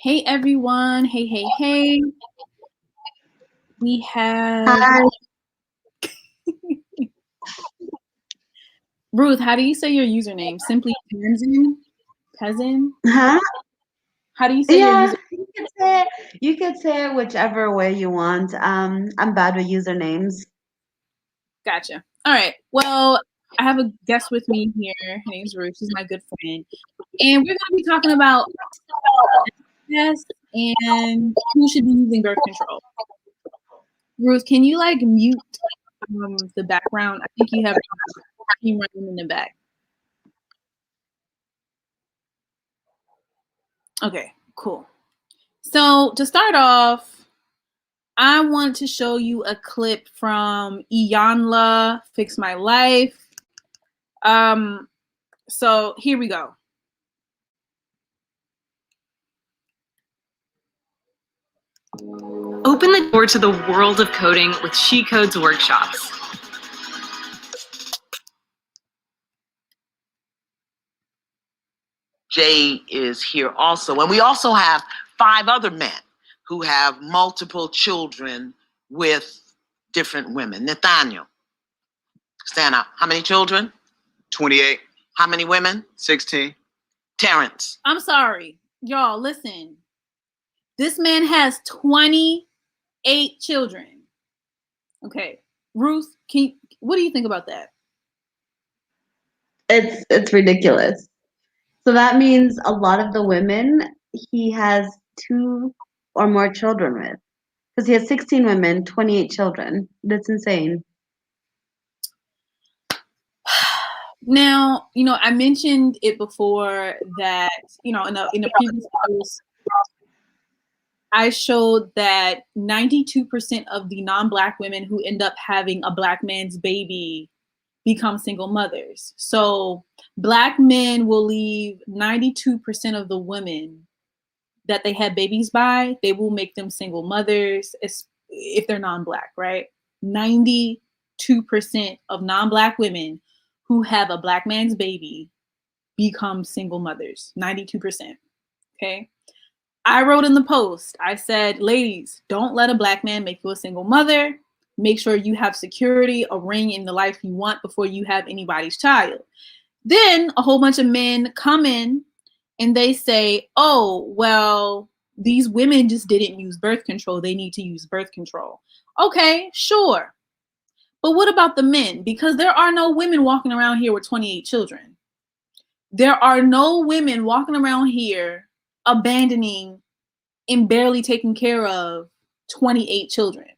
Hey everyone. Hey. We have Hi. Ruth. How do you say your username? Simply Cousin? Huh? How do you say your Yeah, user? you could say it whichever way you want. I'm bad with usernames. Gotcha. All right. Well, I have a guest with me here. Her name's Ruth. She's my good friend. And we're going to be talking about yes and who should be using birth control. Ruth, can you mute the background? I think you have a team running in the back. Okay, cool. So to start off, I want to show you a clip from Iyanla Fix My Life. So here we go. Open the door to the world of coding with She Codes workshops. Jay is here also. And we also have 5 other men who have multiple children with different women. Nathaniel, stand up. How many children? 28. How many women? 16. Terrence. I'm sorry. Y'all, listen. This man has 28 children. Okay. Ruth, what do you think about that? It's ridiculous. So that means a lot of the women he has 2 or more children with. Because he has 16 women, 28 children. That's insane. Now, I mentioned it before that, in a previous post, I showed that 92% of the non-Black women who end up having a Black man's baby become single mothers. So Black men will leave 92% of the women that they had babies by, they will make them single mothers if they're non-Black, right? 92% of non-Black women who have a Black man's baby become single mothers. 92%. Okay. I wrote in the post, I said, ladies, don't let a Black man make you a single mother. Make sure you have security, a ring in the life you want before you have anybody's child. Then a whole bunch of men come in and they say, oh, well, these women just didn't use birth control. They need to use birth control. Okay, sure. But what about the men? Because there are no women walking around here with 28 children. There are no women walking around here abandoning and barely taking care of 28 children.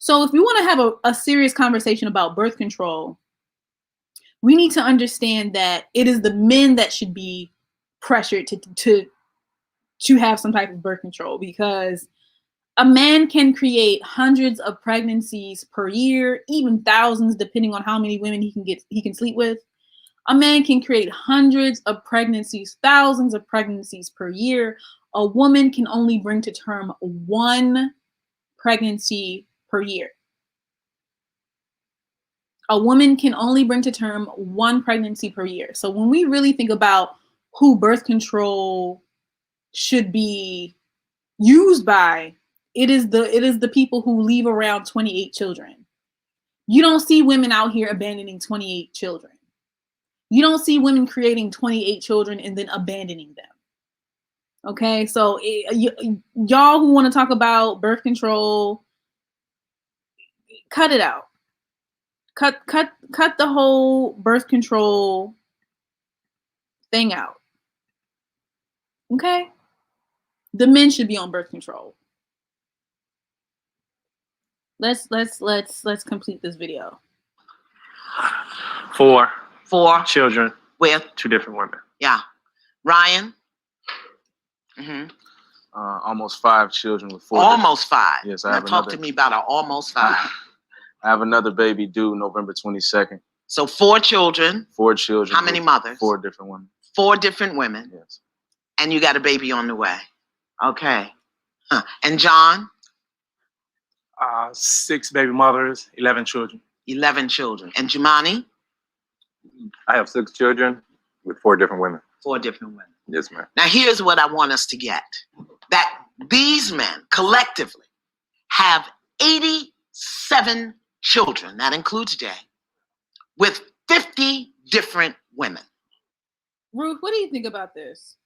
So if we want to have a serious conversation about birth control, we need to understand that it is the men that should be pressured to have some type of birth control, because a man can create hundreds of pregnancies per year, even thousands, depending on how many women he can sleep with. A man can create hundreds of pregnancies, thousands of pregnancies per year. A woman can only bring to term 1 pregnancy per year. A woman can only bring to term 1 pregnancy per year. So when we really think about who birth control should be used by, it is the people who leave around 28 children. You don't see women out here abandoning 28 children. You don't see women creating 28 children and then abandoning them. Okay, so y'all who want to talk about birth control, cut it out. Cut the whole birth control thing out. Okay? The men should be on birth control. Let's complete this video. 4 4 children with 2 different women. Yeah. Ryan. Almost 5 children with 4. Almost 5. Yes, now talk to me about an almost 5. I have another baby due November 22nd. So 4 children. 4 children. How many mothers? 4 different women. 4 different women. Yes. And you got a baby on the way. Okay. And John? 6 baby mothers, 11 children. 11 children. And Jumani? I have 6 children with 4 different women. 4 different women. Yes, ma'am. Now here's what I want us to get. that these men collectively have 87 children, that includes Jay, with 50 different women. Ruth, what do you think about this?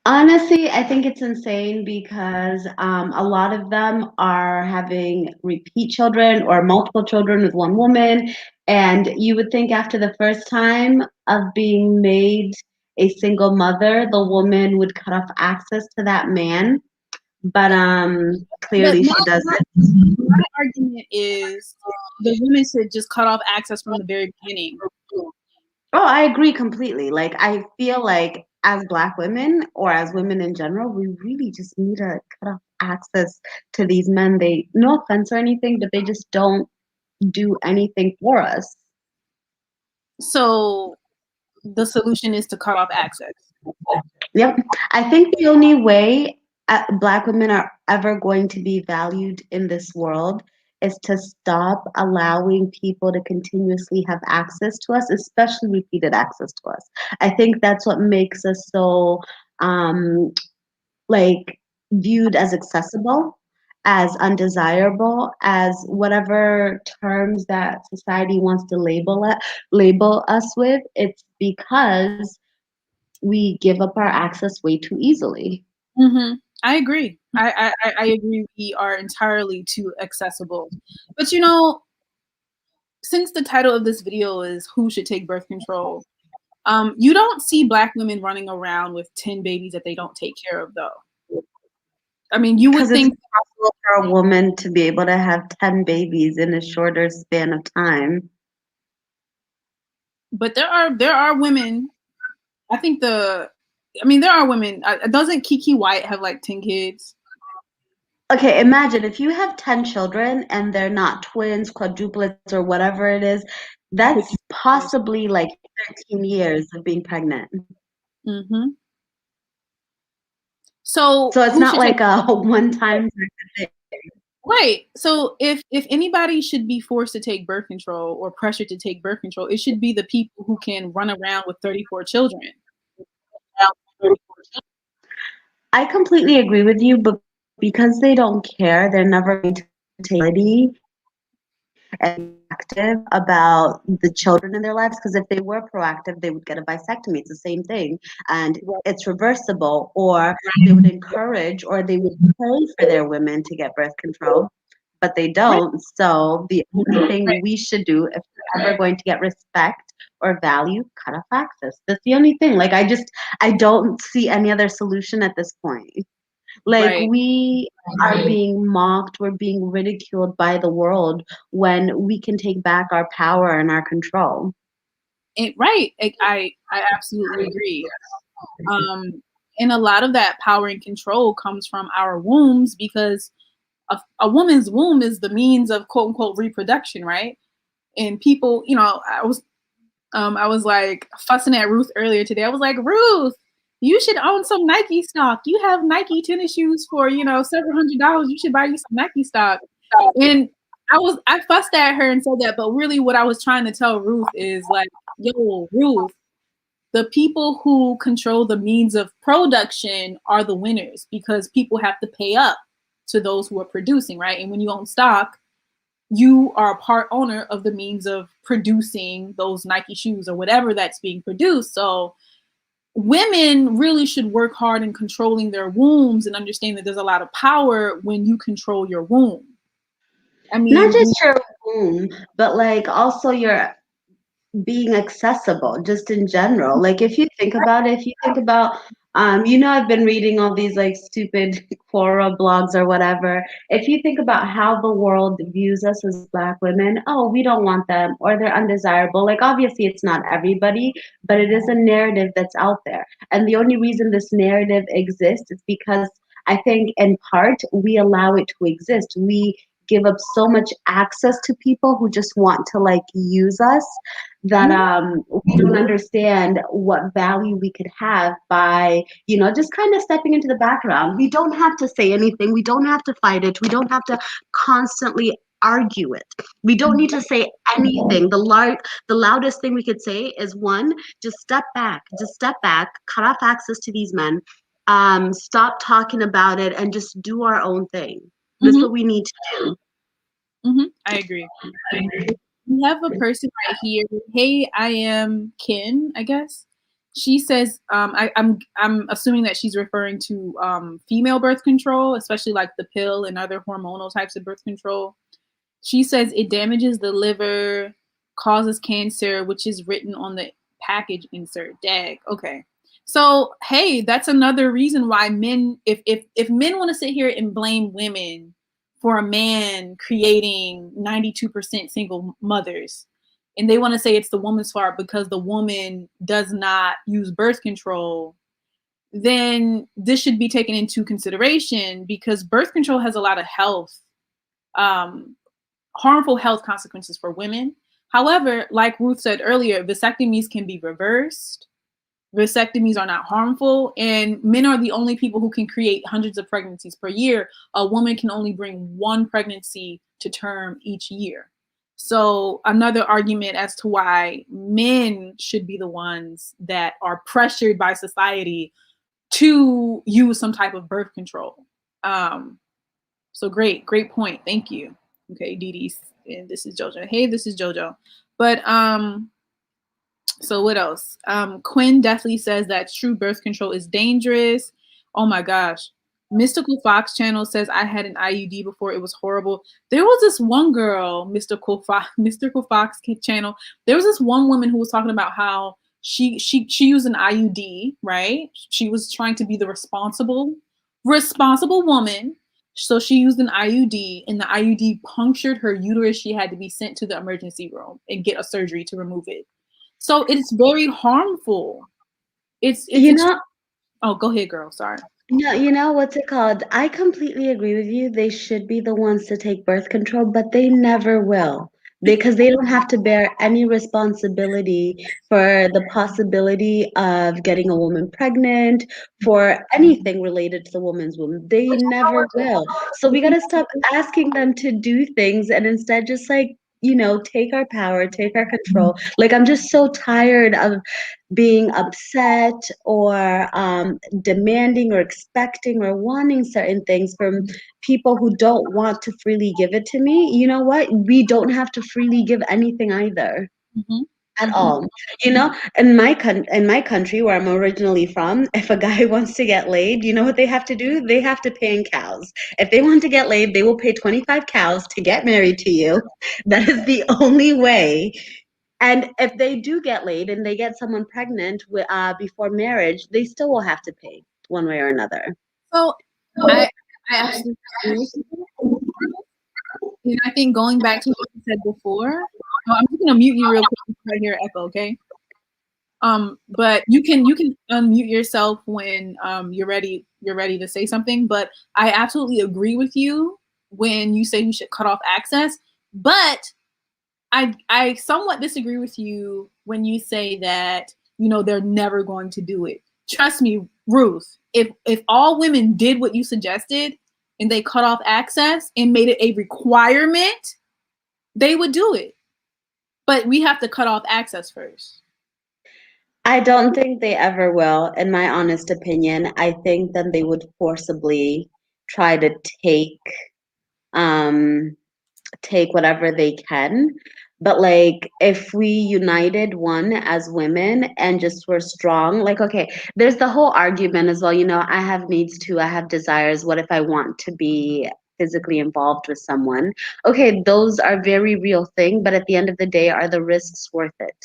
Honestly, I think it's insane because a lot of them are having repeat children or multiple children with one woman. And you would think after the first time of being made a single mother, the woman would cut off access to that man. But But clearly she doesn't. my argument is the women should just cut off access from the very beginning. Oh, I agree completely. Like, I feel like as Black women or as women in general, we really just need to cut off access to these men. They, no offense or anything, but they just don't do anything for us. So the solution is to cut off access. Yep. I think the only way Black women are ever going to be valued in this world is to stop allowing people to continuously have access to us, especially repeated access to us. I think that's what makes us so like viewed as accessible, as undesirable, as whatever terms that society wants to label us with. It's because we give up our access way too easily. Mm-hmm. I agree. I agree. We are entirely too accessible. But you know, since the title of this video is "Who Should Take Birth Control," you don't see Black women running around with 10 babies that they don't take care of, though. I mean, you would think it's possible for a woman to be able to have 10 babies in a shorter span of time. but there are women. There are women. Doesn't Kiki White have like 10 kids? Okay, imagine if you have 10 children and they're not twins, quadruplets, or whatever it is, that's possibly like 13 years of being pregnant. Mm-hmm. So it's not like a one-time thing. Right. So if anybody should be forced to take birth control or pressured to take birth control, it should be the people who can run around with 34 children. I completely agree with you, but because they don't care, they're never going to take it and active about the children in their lives. Because if they were proactive, they would get a vasectomy. It's the same thing, and it's reversible. Or they would encourage, or they would pay for their women to get birth control, but they don't. So the only thing we should do, if we're ever going to get respect or value, cut off access. That's the only thing. Like, I don't see any other solution at this point. Like, we are being mocked, we're being ridiculed by the world when we can take back our power and our control. I absolutely agree. And a lot of that power and control comes from our wombs, because a woman's womb is the means of quote unquote reproduction, right? And people, I was like fussing at Ruth earlier today. I was like, Ruth, you should own some Nike stock. You have Nike tennis shoes for, several $100s. You should buy you some Nike stock. And I fussed at her and said that, but really what I was trying to tell Ruth is like, yo, Ruth, the people who control the means of production are the winners, because people have to pay up to those who are producing, right? And when you own stock, you are a part owner of the means of producing those Nike shoes or whatever that's being produced. So women really should work hard in controlling their wombs and understand that there's a lot of power when you control your womb. I mean, not just your womb, but like also your being accessible just in general. Like, if you think about I've been reading all these like stupid Quora blogs or whatever. If you think about how the world views us as Black women, oh, we don't want them, or they're undesirable. Like, obviously it's not everybody, but it is a narrative that's out there. And the only reason this narrative exists is because I think in part we allow it to exist. We give up so much access to people who just want to like use us, that we don't understand what value we could have by just kind of stepping into the background. We don't have to say anything, we don't have to fight it, we don't have to constantly argue it, we don't need to say anything. The loudest thing we could say is, one, just step back, cut off access to these men, stop talking about it and just do our own thing. That's what we need to do. I agree. We have a person right here. Hey, I am Kin, I guess. She says, I'm assuming that she's referring to female birth control, especially like the pill and other hormonal types of birth control. She says it damages the liver, causes cancer, which is written on the package insert. Dag. Okay. So hey, that's another reason why men, if men want to sit here and blame women for a man creating 92% single mothers, and they want to say it's the woman's fault because the woman does not use birth control, then this should be taken into consideration because birth control has a lot of harmful health consequences for women. However, like Ruth said earlier, vasectomies can be reversed. Vasectomies are not harmful, and men are the only people who can create hundreds of pregnancies per year. A woman can only bring one pregnancy to term each year. So another argument as to why men should be the ones that are pressured by society to use some type of birth control. So great point. Thank you. Okay, Dee Dee, and this is JoJo. Hey, this is JoJo. But so what else? Quinn definitely says that true birth control is dangerous. Oh my gosh. Mystical Fox channel says I had an IUD before. It was horrible. There was this one girl, Mystical Fox channel. There was this one woman who was talking about how she used an IUD, right? She was trying to be the responsible woman. So she used an IUD, and the IUD punctured her uterus. She had to be sent to the emergency room and get a surgery to remove it. So it's very harmful. It's oh, go ahead, girl. Sorry. No, you know what's it called? I completely agree with you. They should be the ones to take birth control, but they never will because they don't have to bear any responsibility for the possibility of getting a woman pregnant, for anything related to the woman's womb. They never will. So we got to stop asking them to do things and instead just take our power, take our control. Like, I'm just so tired of being upset or demanding or expecting or wanting certain things from people who don't want to freely give it to me. You know what? We don't have to freely give anything either. At all. In my country where I'm originally from, if a guy wants to get laid, you know what they have to do? They have to pay in cows. If they want to get laid, they will pay 25 cows to get married to you. That is the only way. And if they do get laid and they get someone pregnant before marriage, they still will have to pay one way or another. So I absolutely agree with you. And I think going back to what you said before, I'm just gonna mute you real quick right here, Echo, okay? But you can unmute yourself when you're ready to say something. But I absolutely agree with you when you say you should cut off access. But I somewhat disagree with you when you say that, they're never going to do it. Trust me, Ruth, if all women did what you suggested and they cut off access and made it a requirement, they would do it. But we have to cut off access first. I don't think they ever will, in my honest opinion. I think then they would forcibly try to take whatever they can. But like, if we united one as women and just were strong, like, okay, there's the whole argument as well, I have needs too, I have desires. What if I want to be physically involved with someone? Okay, those are very real thing, but at the end of the day, are the risks worth it?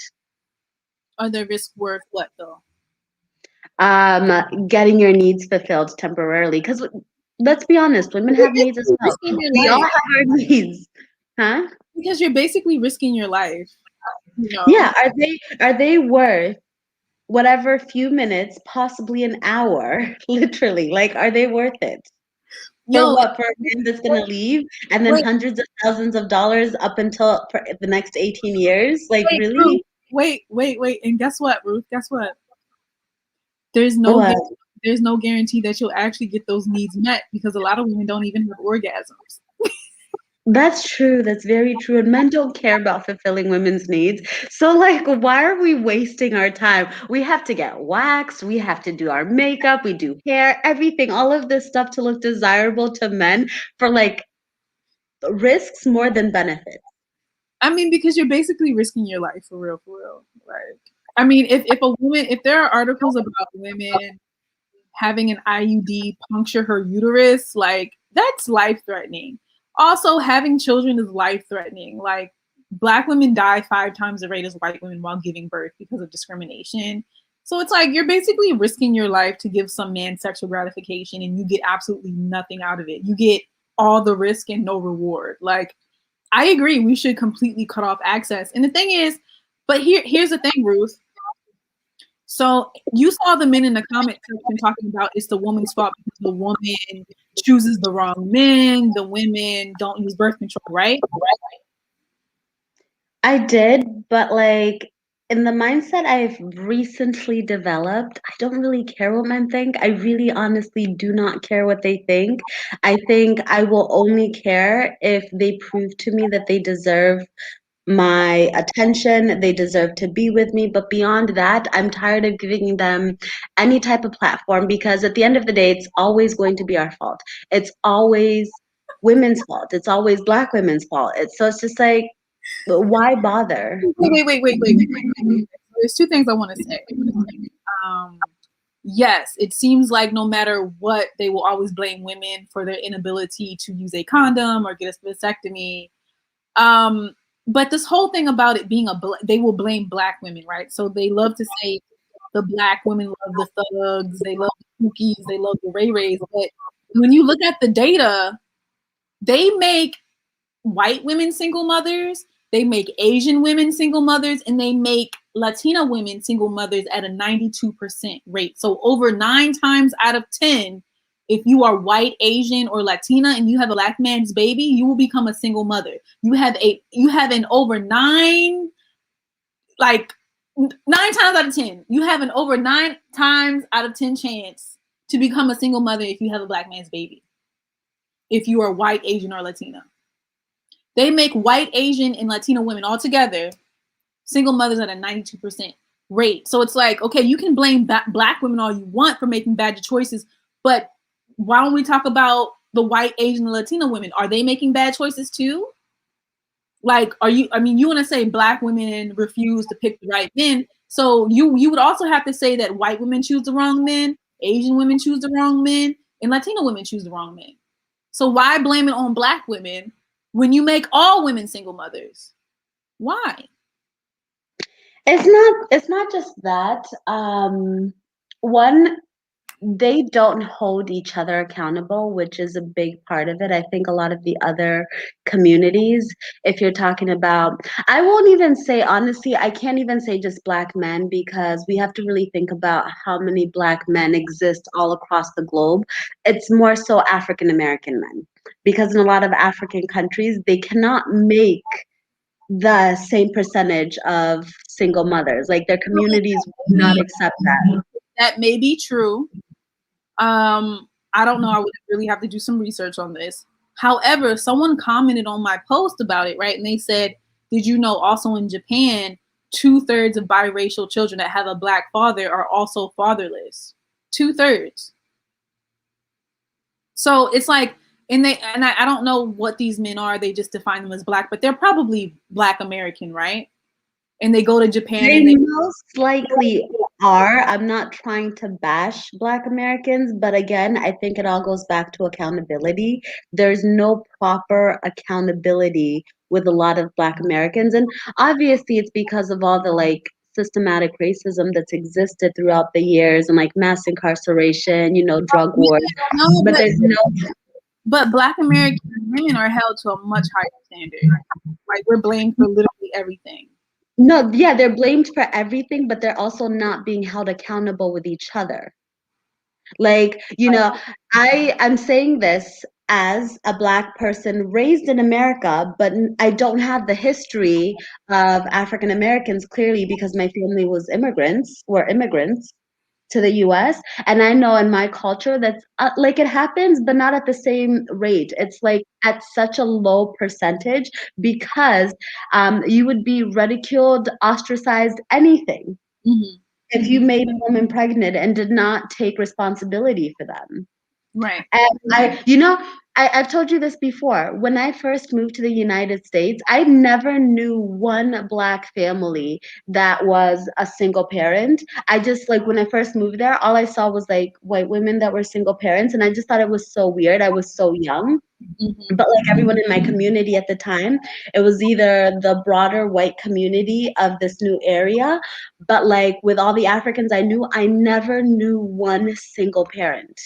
Are the risks worth what though? Getting your needs fulfilled temporarily. Because let's be honest, women have needs as well. We all have our needs. Huh? Because you're basically risking your life. Yeah, are they worth whatever few minutes, possibly an hour, literally? Like, are they worth it? For what? For a man that's gonna leave and then hundreds of thousands of dollars up until the next 18 years? Like, really? Wait. And guess what, Ruth? Guess what? There's no guarantee that you'll actually get those needs met because a lot of women don't even have orgasms. That's true. That's very true. And men don't care about fulfilling women's needs. So, like, why are we wasting our time? We have to get waxed. We have to do our makeup. We do hair, everything, all of this stuff to look desirable to men for like risks more than benefits. I mean, because you're basically risking your life for real, for real. Like, I mean, if a woman, if there are articles about women having an IUD puncture her uterus, like that's life threatening. Also, having children is life threatening. Like, Black women die 5 times the rate as white women while giving birth because of discrimination. So it's like you're basically risking your life to give some man sexual gratification and you get absolutely nothing out of it. You get all the risk and no reward. Like, I agree, we should completely cut off access. And the thing is, but here's the thing, Ruth. So you saw the men in the comment section talking about it's the woman's fault because the woman chooses the wrong men, the women don't use birth control, right? I did, but like in the mindset I've recently developed, I don't really care what men think. I really honestly do not care what they think. I think I will only care if they prove to me that they deserve my attention, they deserve to be with me. But beyond that, I'm tired of giving them any type of platform because at the end of the day, it's always going to be our fault. It's always women's fault. It's always Black women's fault. So it's just like, why bother? Wait. There's 2 things I want to say. Yes, it seems like no matter what, they will always blame women for their inability to use a condom or get a vasectomy. But this whole thing about it being they will blame Black women, right? So they love to say the Black women love the thugs, they love the cookies, they love the Ray Rays. But when you look at the data, they make white women single mothers, they make Asian women single mothers, and they make Latina women single mothers at a 92% rate. So over 9 times out of 10, if you are white, Asian, or Latina and you have a Black man's baby, you will become a single mother. You have an over 9, like 9 times out of 10, you have an over 9 times out of 10 chance to become a single mother if you have a Black man's baby. If you are white, Asian, or Latina. They make white, Asian, and Latino women all together single mothers at a 92% rate. So it's like, okay, you can blame Black women all you want for making bad choices, but why don't we talk about the white, Asian, and Latino women? Are they making bad choices too? Like, you want to say Black women refuse to pick the right men. So you would also have to say that white women choose the wrong men, Asian women choose the wrong men, and Latino women choose the wrong men. So why blame it on Black women when you make all women single mothers? Why? It's not just that. One, they don't hold each other accountable, which is a big part of it. I think a lot of the other communities, if you're talking about, I won't even say, honestly, I can't even say just Black men because we have to really think about how many Black men exist all across the globe. It's more so African American men because in a lot of African countries, they cannot make the same percentage of single mothers. Like their communities would not accept that. That may be true. I don't know. I would really have to do some research on this. However, someone commented on my post about it, right? And they said, did you know also in Japan, 2/3 of biracial children that have a Black father are also fatherless? 2/3. So it's like, I don't know what these men are. They just define them as Black, but they're probably Black American, right? And they go to Japan They and they most likely are. I'm not trying to bash Black Americans, but again, I think it all goes back to accountability. There's no proper accountability with a lot of Black Americans. And obviously, it's because of all the like systematic racism that's existed throughout the years and like mass incarceration, drug wars. no, But there's no. but Black American women are held to a much higher standard. Like, we're blamed for literally everything. No, yeah, they're blamed for everything, but they're also not being held accountable with each other. Like, I'm saying this as a Black person raised in America, but I don't have the history of African Americans clearly because my family were immigrants. to the US. And I know in my culture that's like it happens, but not at the same rate. It's like at such a low percentage because you would be ridiculed, ostracized, anything if you made a woman pregnant and did not take responsibility for them. Right. And I've told you this before. When I first moved to the United States, I never knew one Black family that was a single parent. I just, like, when I first moved there, all I saw was like white women that were single parents, and I just thought it was so weird. I was so young. But like everyone in my community at the time, it was either the broader white community of this new area, but like with all the Africans I knew, I never knew one single parent.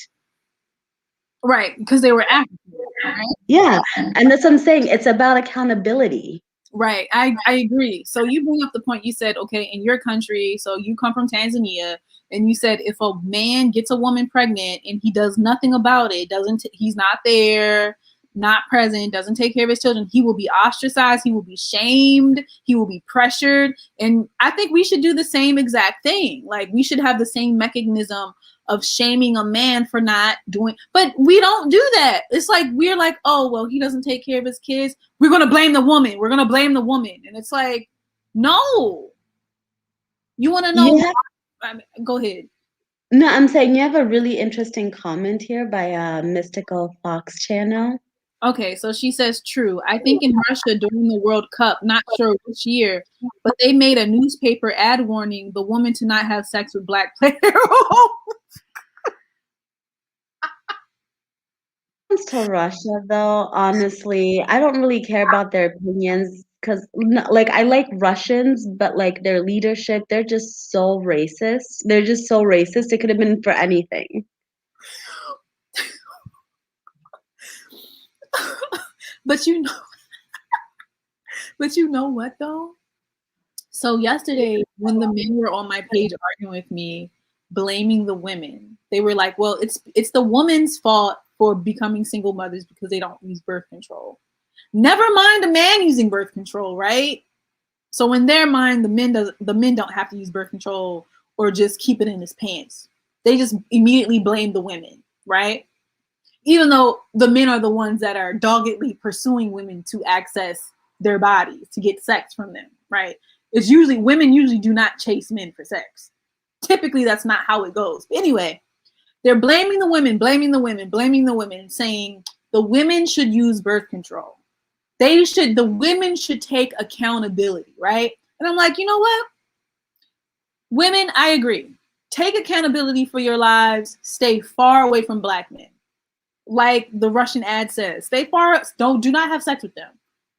Right, because they were African, right? Yeah, and that's what I'm saying. It's about accountability. Right, I agree. So you bring up the point, you said, okay, in your country, so you come from Tanzania, and you said if a man gets a woman pregnant and he does nothing about it, he's not there, not present, doesn't take care of his children, he will be ostracized, he will be shamed, he will be pressured. And I think we should do the same exact thing. Like, we should have the same mechanism of shaming a man for not doing, but we don't do that. It's like, we're like, oh, well, he doesn't take care of his kids, we're going to blame the woman. We're going to blame the woman. And it's like, no. You want to know? Yeah. Go ahead. No, I'm saying you have a really interesting comment here by Mystical Fox Channel. Okay, so she says, true. I think in Russia during the World Cup, not sure which year, but they made a newspaper ad warning the woman to not have sex with Black players. To Russia, though, honestly, I don't really care about their opinions because, like, I like Russians, but like their leadership, they're just so racist. They're just so racist. It could have been for anything. But you know what though? So yesterday, when the men were on my page arguing with me, blaming the women, they were like, well, it's the woman's fault for becoming single mothers because they don't use birth control. Never mind the man using birth control, right? So in their mind, the men don't have to use birth control or just keep it in his pants. They just immediately blame the women, right? Even though the men are the ones that are doggedly pursuing women to access their bodies, to get sex from them, right? It's usually, women usually do not chase men for sex. Typically, that's not how it goes. But anyway, they're blaming the women, saying the women should use birth control. The women should take accountability, right? And I'm like, you know what? Women, I agree. Take accountability for your lives. Stay far away from Black men. Like the Russian ad says, stay far, do not have sex with them,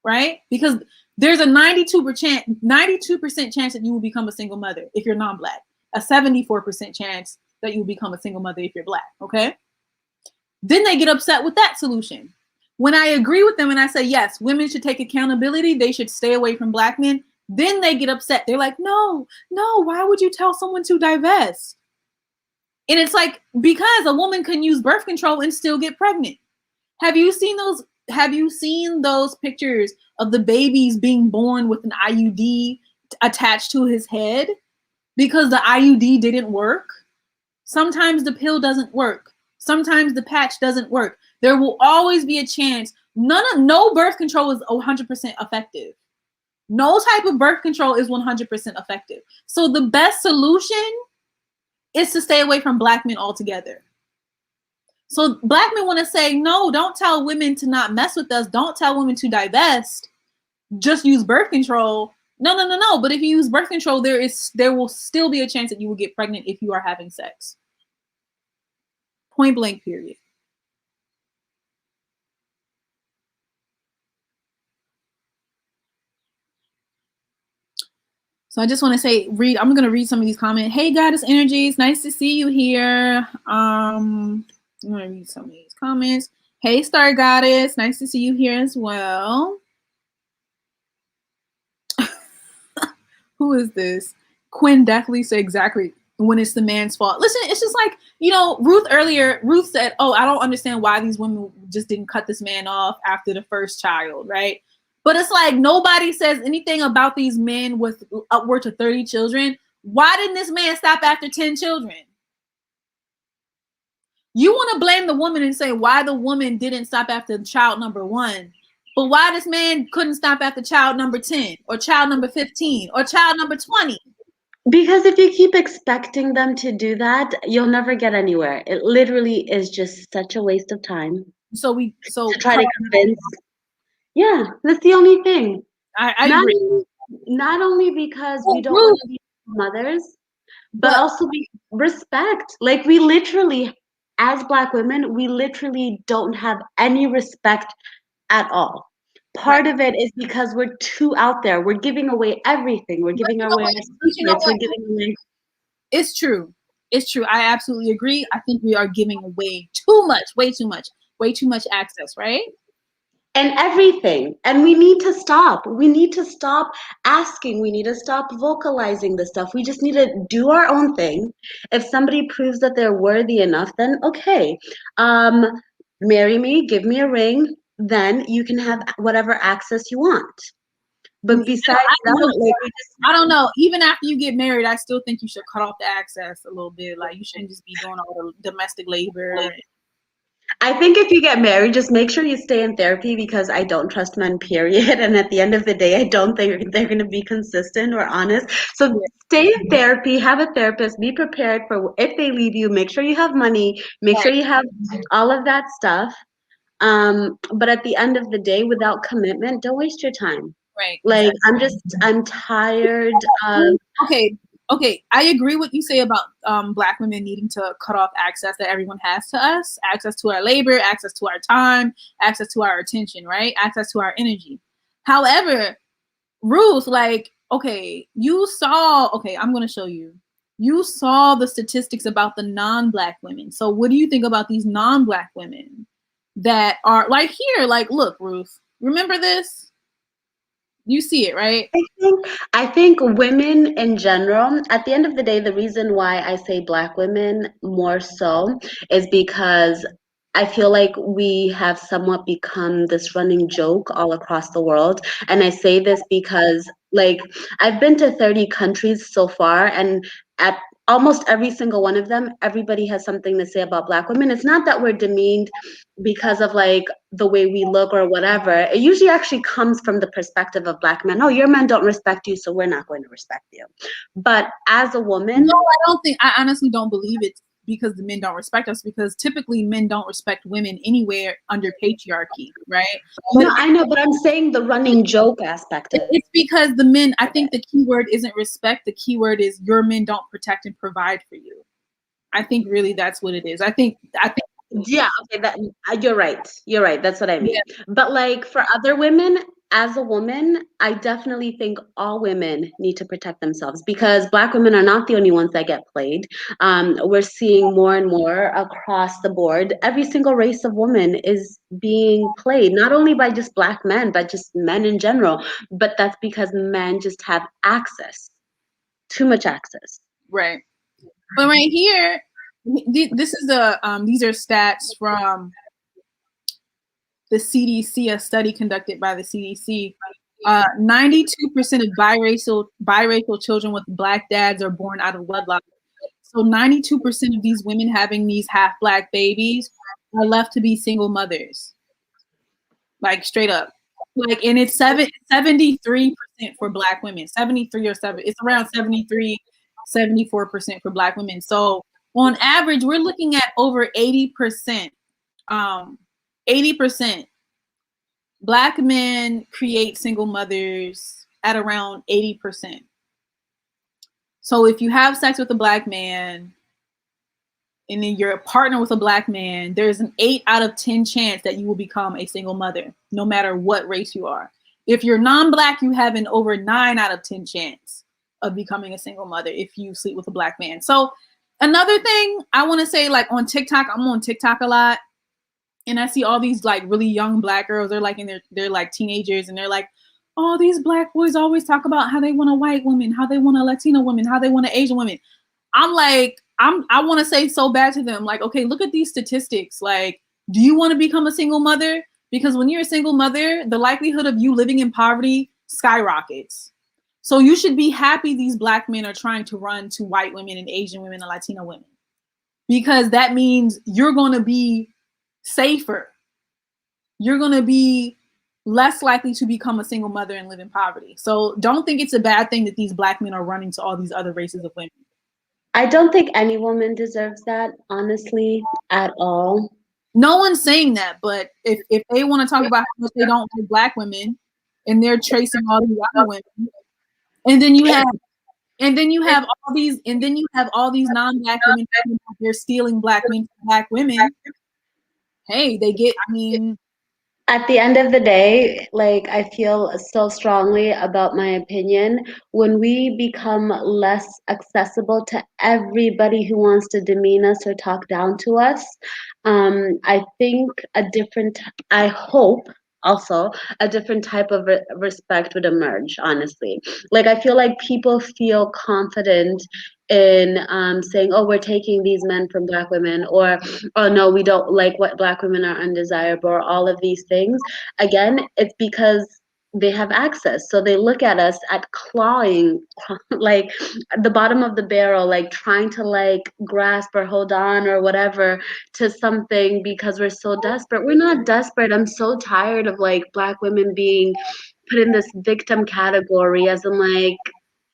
right? Because there's a 92% chance that you will become a single mother if you're non-Black. A 74% chance that you will become a single mother if you're Black, okay? Then they get upset with that solution. When I agree with them and I say, yes, women should take accountability, they should stay away from Black men, then they get upset. They're like, no, why would you tell someone to divest? And it's like, because a woman can use birth control and still get pregnant. Have you seen those pictures of the babies being born with an IUD attached to his head because the IUD didn't work? Sometimes the pill doesn't work. Sometimes the patch doesn't work. There will always be a chance. No birth control is 100% effective. No type of birth control is 100% effective. So the best solution is to stay away from Black men altogether. So Black men want to say, no, don't tell women to not mess with us. Don't tell women to divest. Just use birth control. No. But if you use birth control, there will still be a chance that you will get pregnant if you are having sex. Point blank, period. So I just want to say, I'm going to read some of these comments. Hey, Goddess Energies, nice to see you here. I'm going to read some of these comments. Hey, Star Goddess, nice to see you here as well. Who is this? Quinn definitely said exactly when it's the man's fault. Listen, it's just like, Ruth said, oh, I don't understand why these women just didn't cut this man off after the first child, right? But it's like, nobody says anything about these men with upwards of 30 children. Why didn't this man stop after 10 children? You want to blame the woman and say why the woman didn't stop after child number 1, but why this man couldn't stop after child number 10 or child number 15 or child number 20? Because if you keep expecting them to do that, you'll never get anywhere. It literally is just such a waste of time So to try to convince. Yeah, that's the only thing. I Not agree. only, not only because we don't Ruth, want to be mothers, but but also respect. Like we literally, as Black women, we literally don't have any respect at all. Part of it is because we're too out there. We're giving away everything. We're giving away our secrets. We're giving away. It's true. It's true. I absolutely agree. I think we are giving away too much, way too much access, right? And everything. And we need to stop. We need to stop asking. We need to stop vocalizing this stuff. We just need to do our own thing. If somebody proves that they're worthy enough, then okay. Marry me, give me a ring, then you can have whatever access you want. But besides that, I don't know. Even after you get married, I still think you should cut off the access a little bit. Like you shouldn't just be doing all the domestic labor. I think if you get married, just make sure you stay in therapy because I don't trust men, period. And at the end of the day, I don't think they're going to be consistent or honest. So stay in therapy, have a therapist, be prepared for if they leave you, make sure you have money, make sure you have all of that stuff. But at the end of the day, without commitment, don't waste your time. Right. Like, I'm tired of. Okay, I agree what you say about Black women needing to cut off access that everyone has to us, access to our labor, access to our time, access to our attention, right? Access to our energy. However, Ruth, like, okay, I'm going to show you. You saw the statistics about the non-Black women. So what do you think about these non-Black women that are like here? Like, look, Ruth, remember this? You see it, right? I think women in general, at the end of the day, the reason why I say Black women more so is because I feel like we have somewhat become this running joke all across the world. And I say this because, like, I've been to 30 countries so far, and at almost every single one of them, everybody has something to say about Black women. It's not that we're demeaned because of like the way we look or whatever. It usually actually comes from the perspective of Black men. Oh, your men don't respect you, so we're not going to respect you. But as a woman, no, I honestly don't believe it's because the men don't respect us, because typically men don't respect women anywhere under patriarchy, right? No, I know, but I'm saying the running joke aspect of it. It's because the men, I think the key word isn't respect. The key word is your men don't protect and provide for you. I think really that's what it is. I think Yeah, okay, that you're right. You're right. That's what I mean. Yeah. But like for other women, as a woman, I definitely think all women need to protect themselves because Black women are not the only ones that get played. We're seeing more and more across the board. Every single race of woman is being played, not only by just Black men, but just men in general. But that's because men just have access, too much access. Right. But right here, this is these are stats from the CDC, a study conducted by the CDC. 92% of biracial children with Black dads are born out of wedlock. So 92% of these women having these half Black babies are left to be single mothers. Like straight up. Like, and it's 73% for Black women. 73 or 7. It's around 73, 74% for Black women. So on average, we're looking at over 80%. 80%. Black men create single mothers at around 80%. So if you have sex with a Black man and then you're a partner with a Black man, there's an 8 out of 10 chance that you will become a single mother, no matter what race you are. If you're non-Black, you have an over 9 out of 10 chance of becoming a single mother if you sleep with a Black man. So another thing I want to say, like on TikTok, I'm on TikTok a lot. And I see all these like really young Black girls. They're like they're like teenagers, and they're like, "Oh, these Black boys always talk about how they want a white woman, how they want a Latina woman, how they want an Asian woman." I'm like, I want to say so bad to them, like, okay, look at these statistics. Like, do you want to become a single mother? Because when you're a single mother, the likelihood of you living in poverty skyrockets. So you should be happy these Black men are trying to run to white women and Asian women and Latina women. because that means you're going to be safer. You're going to be less likely to become a single mother and live in poverty. So don't think it's a bad thing that these Black men are running to all these other races of women. I don't think any woman deserves that, honestly, at all. No one's saying that, but if they want to talk about how much they don't like Black women and they're tracing all these other women, and then you have all these non-Black women, they're stealing Black men from Black women. Hey, they get, I mean, At the end of the day, like, I feel so strongly about my opinion. When we become less accessible to everybody who wants to demean us or talk down to us, I think I hope also a different type of respect would emerge, honestly. Like, I feel like people feel confident in saying, oh, we're taking these men from Black women, or oh no, we don't like what Black women are undesirable, or all of these things. Again, it's because they have access. So they look at us at clawing like the bottom of the barrel, like trying to like grasp or hold on or whatever to something because we're so desperate. We're not desperate. I'm so tired of like Black women being put in this victim category, as in like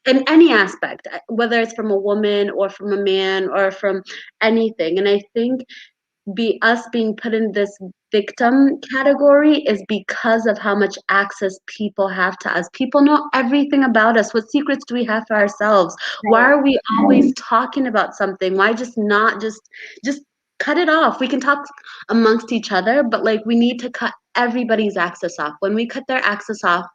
in any aspect, whether it's from a woman or from a man or from anything. And I think us being put in this victim category is because of how much access people have to us. People know everything about us. What secrets do we have for ourselves? Why are we always talking about something? Why just not just cut it off? We can talk amongst each other, but like we need to cut everybody's access off. When we cut their access off,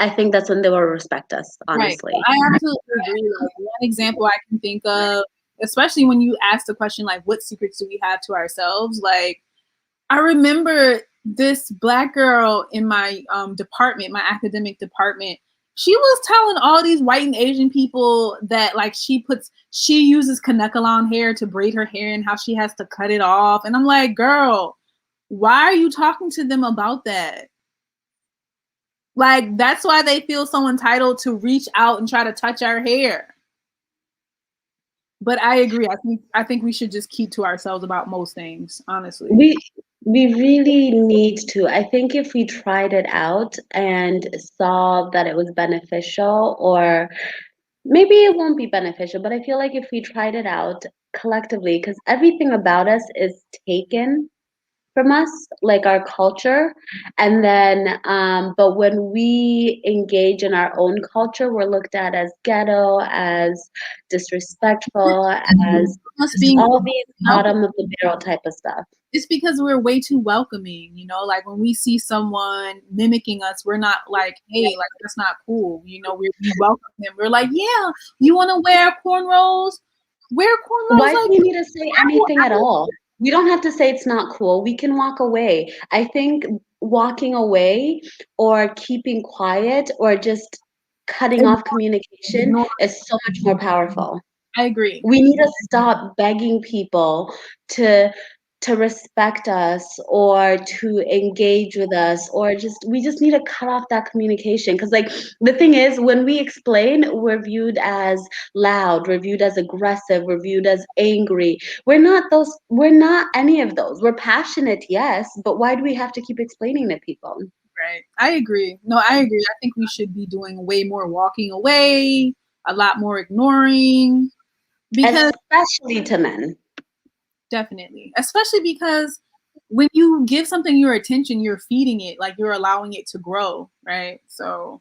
I think that's when they will respect us, honestly. Right. I absolutely agree. Like, one example I can think of, especially when you ask the question, like, what secrets do we have to ourselves? Like, I remember this Black girl in my department, my academic department. She was telling all these white and Asian people that like she uses Kanekalon hair to braid her hair and how she has to cut it off. And I'm like, girl, why are you talking to them about that? Like, that's why they feel so entitled to reach out and try to touch our hair. But I agree. I think we should just keep to ourselves about most things, honestly. We really need to. I think if we tried it out and saw that it was beneficial, or maybe it won't be beneficial, but I feel like if we tried it out collectively, because everything about us is taken from us, like our culture, and then but when we engage in our own culture, we're looked at as ghetto, as disrespectful, as all these bottom of the barrel type of stuff. It's because we're way too welcoming, you know, like when we see someone mimicking us, we're not like, hey, like, that's not cool, you know. We welcome them. We're like, yeah, you want to wear cornrows? Wear cornrows. Why do we need to say anything at all? We don't have to say it's not cool. We can walk away. I think walking away or keeping quiet or just cutting off communication is so much more powerful. I agree. We need to stop begging people to respect us or to engage with us, or we just need to cut off that communication. Because like the thing is, when we explain, we're viewed as loud, we're viewed as aggressive, we're viewed as angry. We're not any of those. We're passionate, yes, but why do we have to keep explaining to people? Right. I agree. No, I agree. I think we should be doing way more walking away, a lot more ignoring. Because especially to men. Definitely. Especially because when you give something your attention, you're feeding it, like you're allowing it to grow, right? So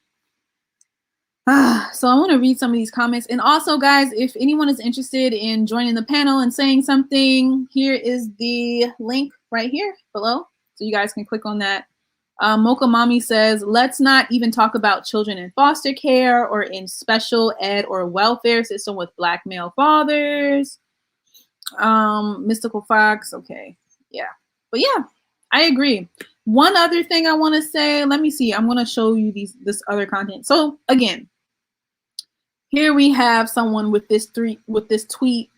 I want to read some of these comments. And also, guys, if anyone is interested in joining the panel and saying something, here is the link right here below. So you guys can click on that. Mocha Mommy says, let's not even talk about children in foster care or in special ed or welfare system with Black male fathers. Mystical Fox, okay, yeah, but yeah, I agree. One other thing I want to say, let me see, I'm going to show you this other content. So again, here we have someone with this tweet.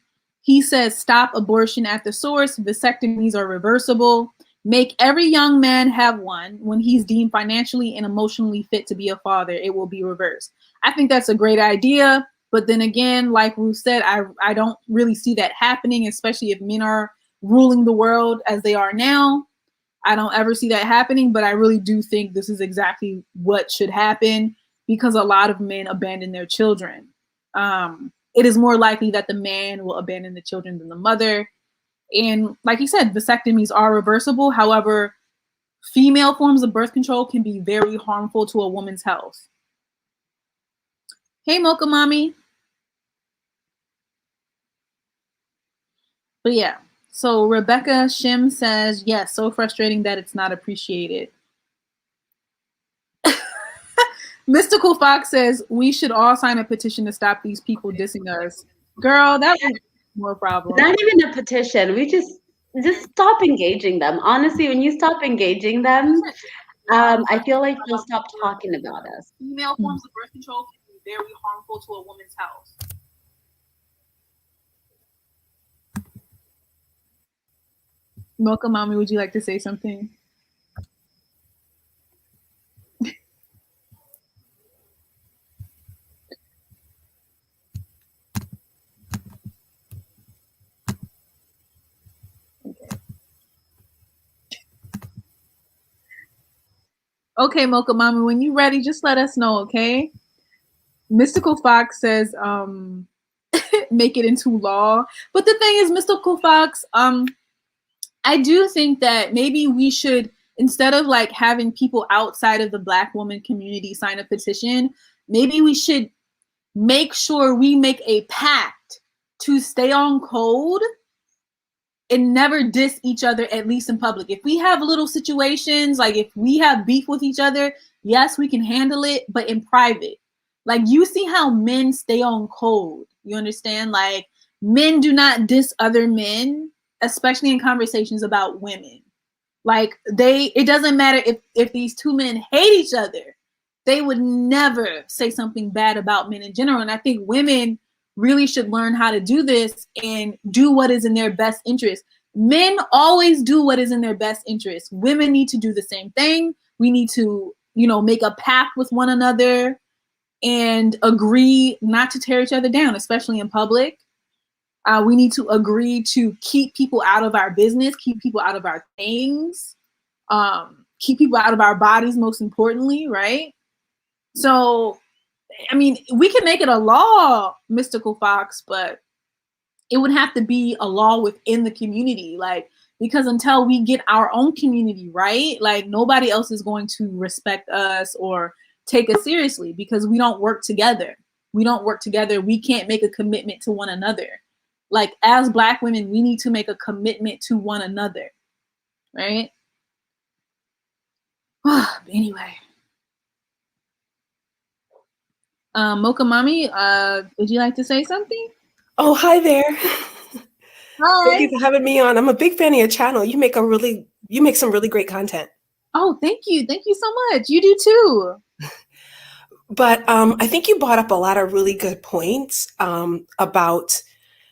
He says, stop abortion at the source. Vasectomies are reversible. Make every young man have one. When he's deemed financially and emotionally fit to be a father, it will be reversed. I think that's a great idea, But then again, like Ruth said, I don't really see that happening, especially if men are ruling the world as they are now. I don't ever see that happening, but I really do think this is exactly what should happen because a lot of men abandon their children. It is more likely that the man will abandon the children than the mother. And like you said, vasectomies are reversible. However, female forms of birth control can be very harmful to a woman's health. Hey, Mocha Mommy. But yeah, so Rebecca Shim says, yes, so frustrating that it's not appreciated. Mystical Fox says, we should all sign a petition to stop these people dissing us. Girl, that was more problem. Not even a petition. We just stop engaging them. Honestly, when you stop engaging them, I feel like they'll stop talking about us. Female forms of birth control can be very harmful to a woman's health. Mocha Mommy, would you like to say something? Okay, Mocha Mommy, when you're ready, just let us know, okay? Mystical Fox says, make it into law. But the thing is, Mystical Fox, I do think that maybe we should, instead of like having people outside of the Black woman community sign a petition, maybe we should make sure we make a pact to stay on code and never diss each other, at least in public. If we have little situations, like if we have beef with each other, yes, we can handle it, but in private. Like, you see how men stay on code. You understand? Like, men do not diss other men, especially in conversations about women. Like, it doesn't matter if these two men hate each other, they would never say something bad about men in general. And I think women really should learn how to do this and do what is in their best interest. Men always do what is in their best interest. Women need to do the same thing. We need to, make a pact with one another and agree not to tear each other down, especially in public. We need to agree to keep people out of our business, keep people out of our things, keep people out of our bodies, most importantly, right? So, I mean, we can make it a law, Mystical Fox, but it would have to be a law within the community, like, because until we get our own community right, like, nobody else is going to respect us or take us seriously because we don't work together. We can't make a commitment to one another. Like, as Black women, we need to make a commitment to one another, right? Anyway. Mocha Mommy, would you like to say something? Oh, hi there. Hi. Thank you for having me on. I'm a big fan of your channel. You make some really great content. Oh, thank you. Thank you so much. You do too. But I think you brought up a lot of really good points about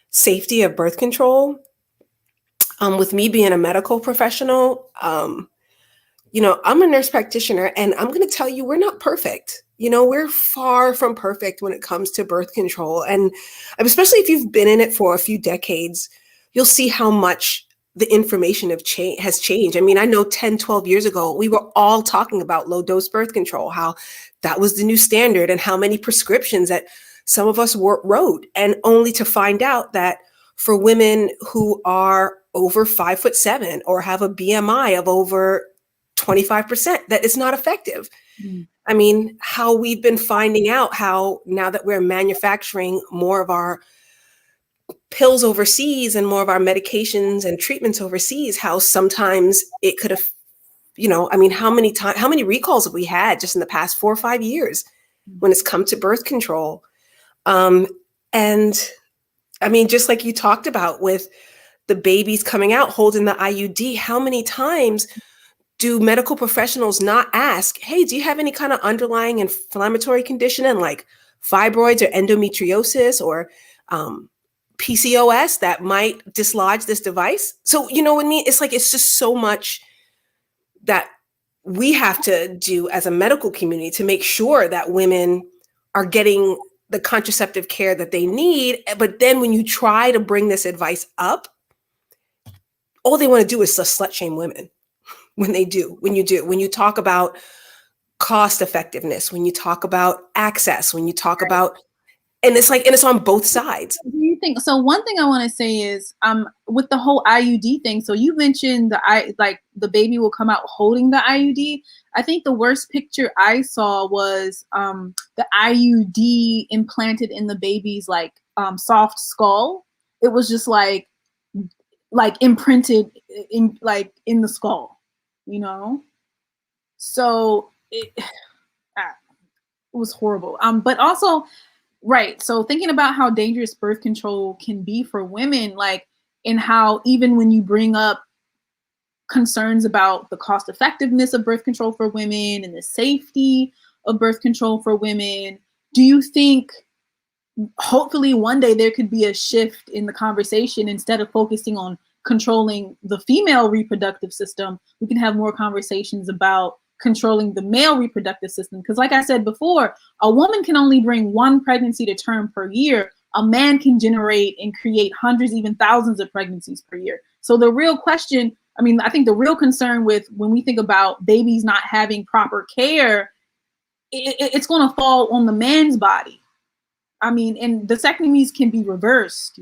safety of birth control. With me being a medical professional, I'm a nurse practitioner, and I'm going to tell you, we're not perfect. We're far from perfect when it comes to birth control. And especially if you've been in it for a few decades, you'll see how much the information has changed. I mean, I know 10, 12 years ago, we were all talking about low dose birth control, how that was the new standard, and how many prescriptions that some of us wrote, and only to find out that for women who are over 5'7" or have a BMI of over 25%, that it's not effective. Mm. I mean, how we've been finding out how now that we're manufacturing more of our pills overseas and more of our medications and treatments overseas, how sometimes it could have, how many recalls have we had just in the past 4 or 5 years when it's come to birth control? And I mean, just like you talked about with the babies coming out holding the IUD, how many times do medical professionals not ask, hey, do you have any kind of underlying inflammatory condition and like fibroids or endometriosis or PCOS that might dislodge this device? So, you know what I mean? It's like, it's just so much that we have to do as a medical community to make sure that women are getting the contraceptive care that they need. But then when you try to bring this advice up, all they want to do is just slut shame women when you talk about cost effectiveness, when you talk about access, when you talk about, and it's on both sides. Do you think so? One thing I want to say is, with the whole IUD thing. So you mentioned the baby will come out holding the IUD. I think the worst picture I saw was the IUD implanted in the baby's soft skull. It was just like imprinted in the skull, you know. So it was horrible. But also. Right. So thinking about how dangerous birth control can be for women, and how even when you bring up concerns about the cost effectiveness of birth control for women and the safety of birth control for women, do you think hopefully one day there could be a shift in the conversation? Instead of focusing on controlling the female reproductive system, we can have more conversations about controlling the male reproductive system? Because like I said before, a woman can only bring one pregnancy to term per year. A man can generate and create hundreds, even thousands of pregnancies per year. So the real question, I think the real concern with when we think about babies not having proper care, it's going to fall on the man's body. And vasectomies can be reversed,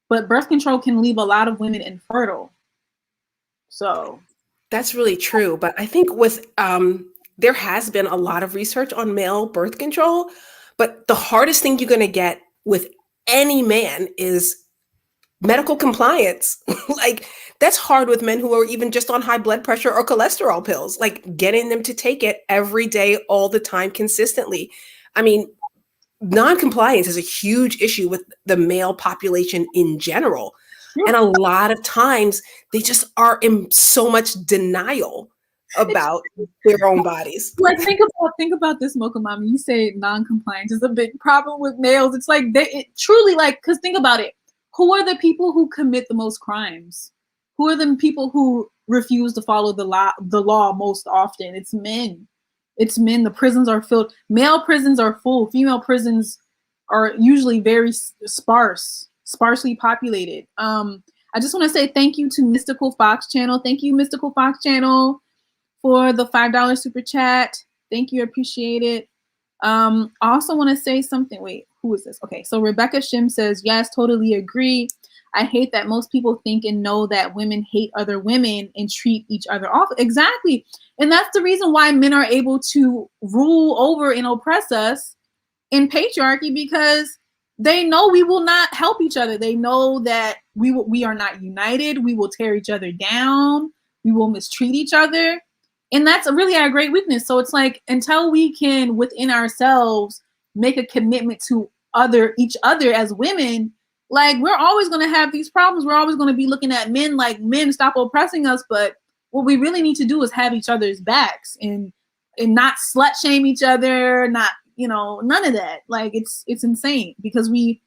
but birth control can leave a lot of women infertile. So that's really true. But I think there has been a lot of research on male birth control, but the hardest thing you're going to get with any man is medical compliance. That's hard with men who are even just on high blood pressure or cholesterol pills, getting them to take it every day, all the time, consistently. Non-compliance is a huge issue with the male population in general. And a lot of times they just are in so much denial about their own bodies. Think about this, Mocha Mama. You say non-compliance is a big problem with males. It's because think about it. Who are the people who commit the most crimes? Who are the people who refuse to follow the law most often? It's men. It's men. The prisons are filled. Male prisons are full. Female prisons are usually very sparsely populated. I just want to say thank you to Mystical Fox Channel. Thank you, Mystical Fox Channel, for the $5 super chat. Thank you, appreciate it. I also want to say something. Wait, who is this? Okay, so Rebecca Shim says, yes, totally agree. I hate that most people think and know that women hate other women and treat each other off. Exactly. And that's the reason why men are able to rule over and oppress us in patriarchy, because they know we will not help each other. They know that we are not united. We will tear each other down. We will mistreat each other. And that's really our great weakness. So it's until we can within ourselves make a commitment to each other as women, we're always going to have these problems. We're always going to be looking at men men, stop oppressing us. But what we really need to do is have each other's backs and not slut shame each other, not, none of that. It's insane, because we're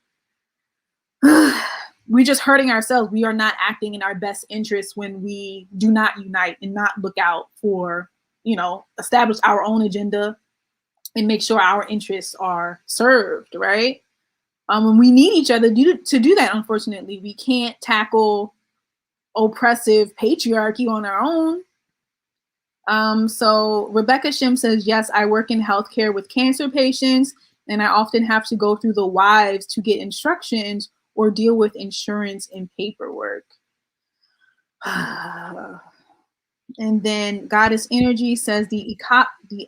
just hurting ourselves. We are not acting in our best interest when we do not unite and not look out for, establish our own agenda and make sure our interests are served, right? And we need each other to do that. Unfortunately, we can't tackle oppressive patriarchy on our own. So Rebecca Shim says, yes, I work in healthcare with cancer patients, and I often have to go through the wives to get instructions or deal with insurance and paperwork. And then Goddess Energy says the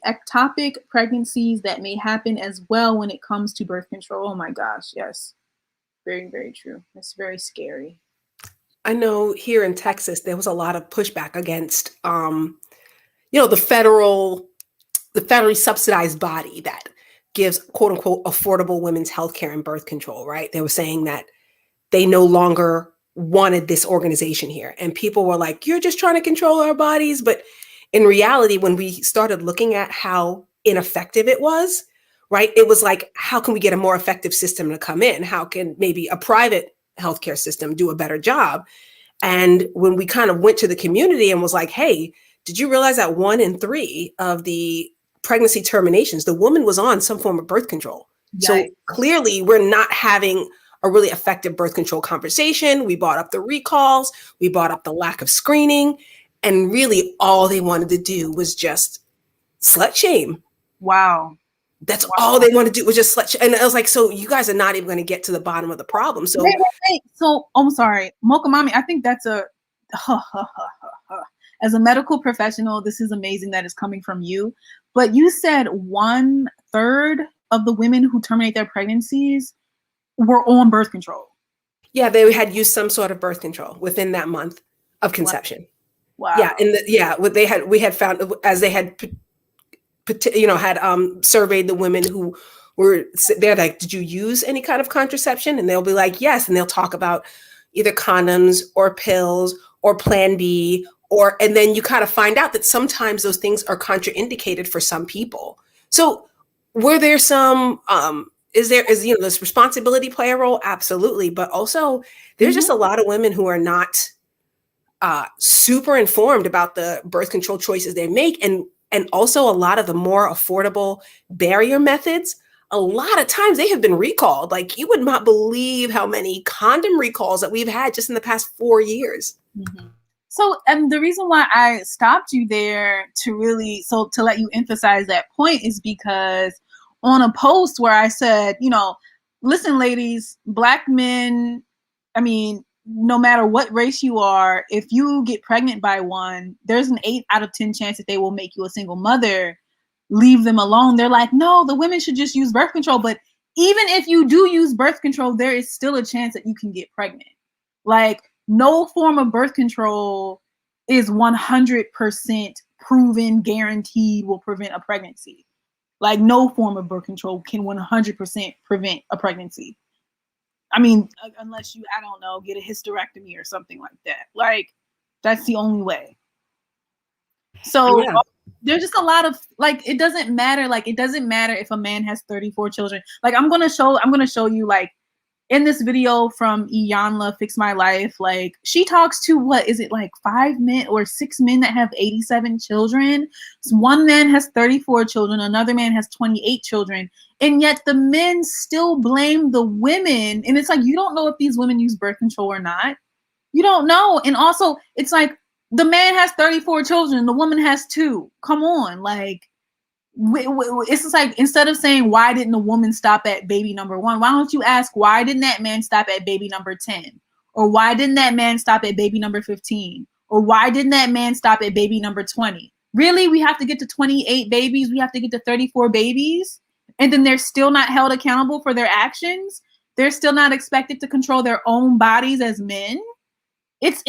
ectopic pregnancies that may happen as well when it comes to birth control. Oh my gosh, yes. Very, very true. That's very scary. I know here in Texas, there was a lot of pushback against, the federally subsidized body that gives quote unquote affordable women's health care and birth control, right? They were saying that they no longer wanted this organization here. And people were like, you're just trying to control our bodies. But in reality, when we started looking at how ineffective it was, right? It was like, how can we get a more effective system to come in? How can maybe a private healthcare system do a better job? And when we kind of went to the community and was like, hey, did you realize that 1 in 3 of the pregnancy terminations, the woman was on some form of birth control? So clearly we're not having a really effective birth control conversation. We brought up the recalls, we brought up the lack of screening, and really all they wanted to do was just slut shame. Wow. That's all they wanted to do was just slut shame. And I was like, so you guys are not even going to get to the bottom of the problem. So, wait. So I'm sorry, Mocha Mommy, I think that's as a medical professional, this is amazing that it's coming from you. But you said 1/3 of the women who terminate their pregnancies were on birth control. Yeah, they had used some sort of birth control within that month of conception. Wow. Yeah, and what we had found as they had, surveyed the women who were, they're like, did you use any kind of contraception? And they'll be like, yes, and they'll talk about either condoms or pills or Plan B, and then you kind of find out that sometimes those things are contraindicated for some people. So were there some does responsibility play a role? Absolutely. But also there's just a lot of women who are not super informed about the birth control choices they make. And also a lot of the more affordable barrier methods, a lot of times they have been recalled. Like, you would not believe how many condom recalls that we've had just in the past 4 years. Mm-hmm. So, and the reason why I stopped you there to let you emphasize that point is because on a post where I said, listen, ladies, Black men, no matter what race you are, if you get pregnant by one, there's an 8 out of 10 chance that they will make you a single mother. Leave them alone. They're like, no, the women should just use birth control. But even if you do use birth control, there is still a chance that you can get pregnant. Like, no form of birth control is 100% proven, guaranteed will prevent a pregnancy. Like, no form of birth control can 100% prevent a pregnancy. Unless you, I don't know, get a hysterectomy or something like that. Like, that's the only way. So there's just a lot of, like, it doesn't matter. Like, it doesn't matter if a man has 34 children. Like, I'm going to show you, like, in this video from Iyanla Fix My Life, like, she talks to, what is it, like 5 men or 6 men that have 87 children. So one man has 34 children, another man has 28 children, and yet the men still blame the women. And it's like, you don't know if these women use birth control or not. You don't know. And also, it's like, the man has 34 children, the woman has 2. Come on, like, it's just like, instead of saying, why didn't the woman stop at baby number 1, why don't you ask, why didn't that man stop at baby number 10? Or why didn't that man stop at baby number 15? Or why didn't that man stop at baby number 20? Really? We have to get to 28 babies? We have to get to 34 babies? And then they're still not held accountable for their actions? They're still not expected to control their own bodies as men? It's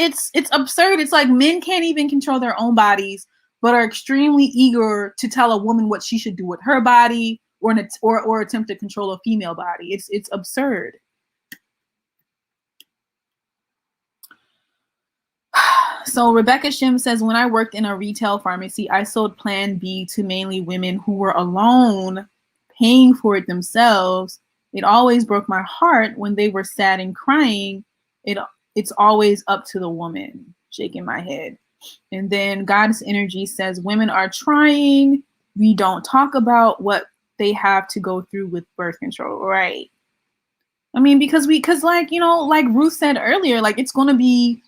absurd. It's like, men can't even control their own bodies, but are extremely eager to tell a woman what she should do with her body, or attempt to control a female body. It's absurd. So Rebecca Shim says, when I worked in a retail pharmacy, I sold Plan B to mainly women who were alone, paying for it themselves. It always broke my heart when they were sad and crying. It's always up to the woman. Shaking my head. And then Goddess Energy says, women are trying. We don't talk about what they have to go through with birth control, right? Because like Ruth said earlier, like, it's going to be,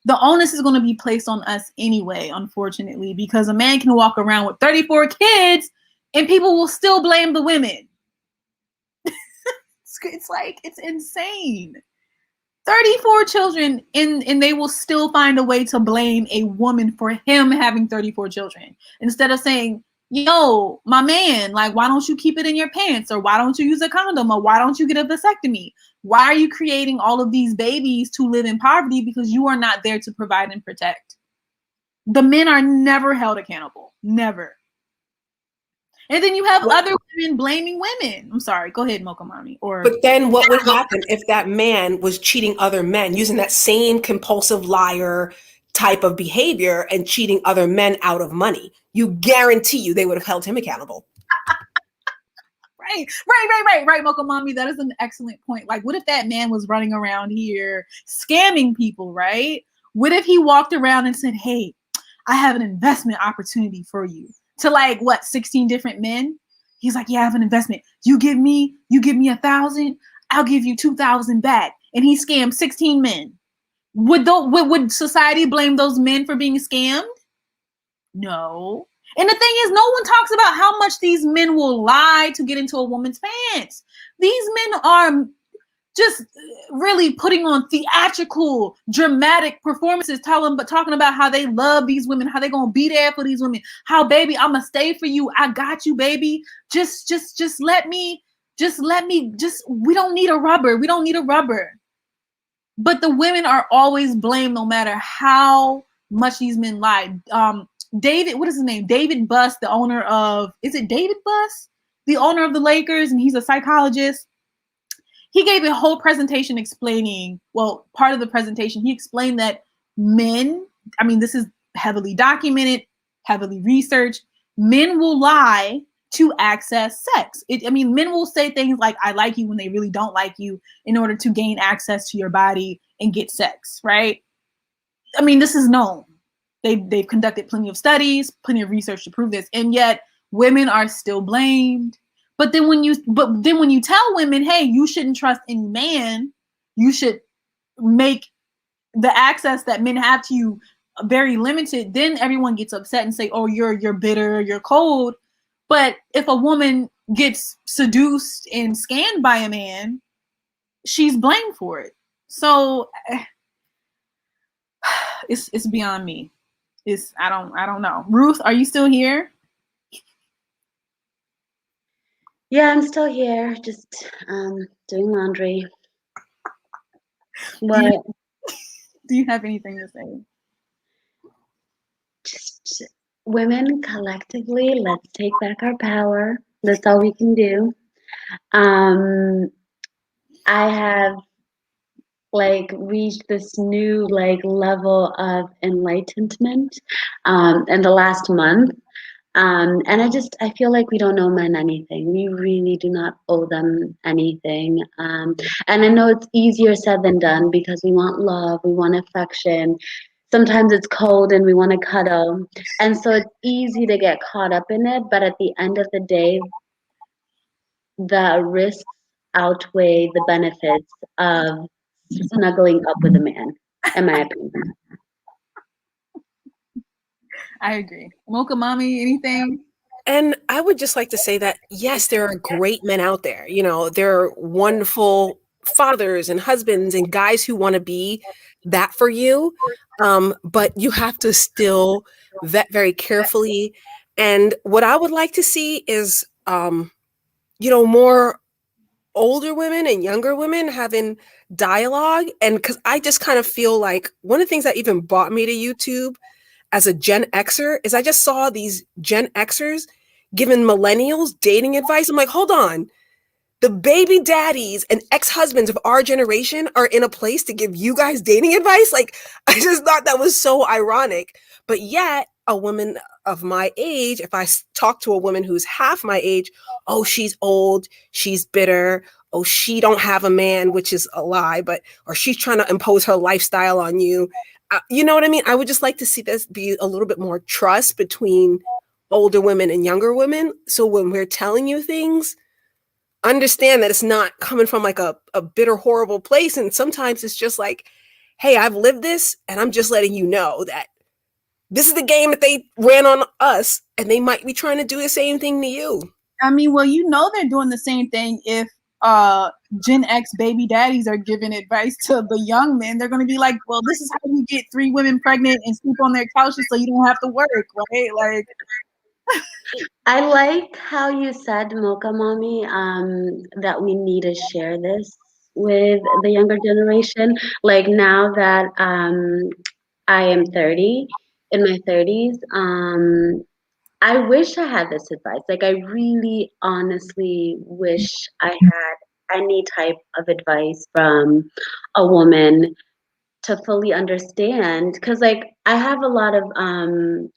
the onus is going to be placed on us anyway, unfortunately, because a man can walk around with 34 kids and people will still blame the women. It's like, it's insane. 34 children, and they will still find a way to blame a woman for him having 34 children. Instead of saying, yo, my man, like, why don't you keep it in your pants? Or why don't you use a condom? Or why don't you get a vasectomy? Why are you creating all of these babies to live in poverty? Because you are not there to provide and protect. The men are never held accountable. Never. And then you have other women blaming women. I'm sorry. Go ahead, Mocha Mommy. But then what would happen if that man was cheating other men, using that same compulsive liar type of behavior and cheating other men out of money? You guarantee you they would have held him accountable. Right, Mocha Mommy. That is an excellent point. Like, what if that man was running around here scamming people, right? What if he walked around and said, hey, I have an investment opportunity for you, to 16 different men? He's like, yeah, I have an investment. You give me 1,000, I'll give you 2,000 back. And he scammed 16 men. Would society blame those men for being scammed? No. And the thing is, no one talks about how much these men will lie to get into a woman's pants. These men are just really putting on theatrical, dramatic performances, talking about how they love these women, how they're gonna be there for these women, how baby, I'ma stay for you, I got you, baby. Just let me. We don't need a rubber. But the women are always blamed, no matter how much these men lie. David, what is his name? David Buss, the owner of, is it David Buss? The owner of the Lakers, and he's a psychologist. He gave a whole presentation explaining, well, part of the presentation, he explained that men, I mean, this is heavily documented, heavily researched, men will lie to access sex. Men will say things like, I like you, when they really don't like you, in order to gain access to your body and get sex, right? I mean, this is known. They've conducted plenty of studies, plenty of research to prove this, and yet women are still blamed. But then when you tell women, hey, you shouldn't trust any man, you should make the access that men have to you very limited, then everyone gets upset and say, oh, you're bitter, you're cold. But if a woman gets seduced and scanned by a man, she's blamed for it. So it's beyond me. I don't know. Ruth, are you still here? Yeah, I'm still here, just doing laundry. What? Do you have anything to say? Just women collectively, let's take back our power. That's all we can do. I have reached this new level of enlightenment in the last month. And I feel like we don't owe men anything. We really do not owe them anything. And I know it's easier said than done, because we want love, we want affection. Sometimes it's cold and we want to cuddle. And so it's easy to get caught up in it. But at the end of the day, the risks outweigh the benefits of snuggling up with a man, in my opinion. I agree. Mocha Mommy, anything? And I would just like to say that, yes, there are great men out there. There are wonderful fathers and husbands and guys who want to be that for you. But you have to still vet very carefully. And what I would like to see is, more older women and younger women having dialogue. And because I just kind of feel like one of the things that even brought me to YouTube as a Gen Xer is I just saw these Gen Xers giving millennials dating advice. I'm like, hold on. The baby daddies and ex-husbands of our generation are in a place to give you guys dating advice. I just thought that was so ironic. But yet a woman of my age, if I talk to a woman who's half my age, oh, she's old, she's bitter, oh, she don't have a man, which is a lie, or she's trying to impose her lifestyle on you. You know what I mean? I would just like to see this be a little bit more trust between older women and younger women. So when we're telling you things, understand that it's not coming from a bitter, horrible place. And sometimes it's just like, hey, I've lived this and I'm just letting you know that this is the game that they ran on us, and they might be trying to do the same thing to you. I mean, well, they're doing the same thing if Gen X baby daddies are giving advice to the young men. They're going to be like, well, this is how you get 3 women pregnant and sleep on their couches so you don't have to work, right? I like how you said, Mocha Mommy, that we need to share this with the younger generation. Now that I am 30, in my 30s, I wish I had this advice. I really honestly wish I had any type of advice from a woman to fully understand, because I have a lot of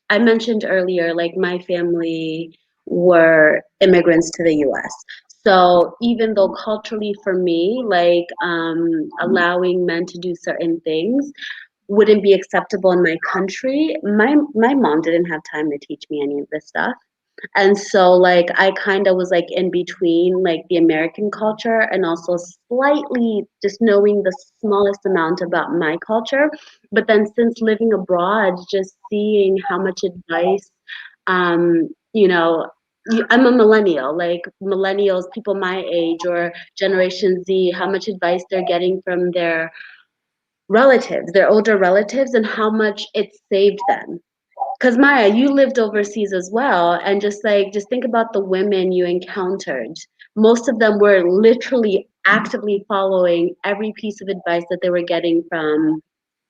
I mentioned earlier, my family were immigrants to the US. So even though culturally for me, allowing men to do certain things wouldn't be acceptable in my country, my mom didn't have time to teach me any of this stuff. And so like I kind of was like in between like the American culture and also slightly just knowing the smallest amount about my culture. But then since living abroad, just seeing how much advice, you know, I'm a millennial, like millennials, people my age or Generation Z, how much advice they're getting from their relatives, their older relatives, and how much it saved them. Because Maya, you lived overseas as well, and just think about the women you encountered. Most of them were literally actively following every piece of advice that they were getting from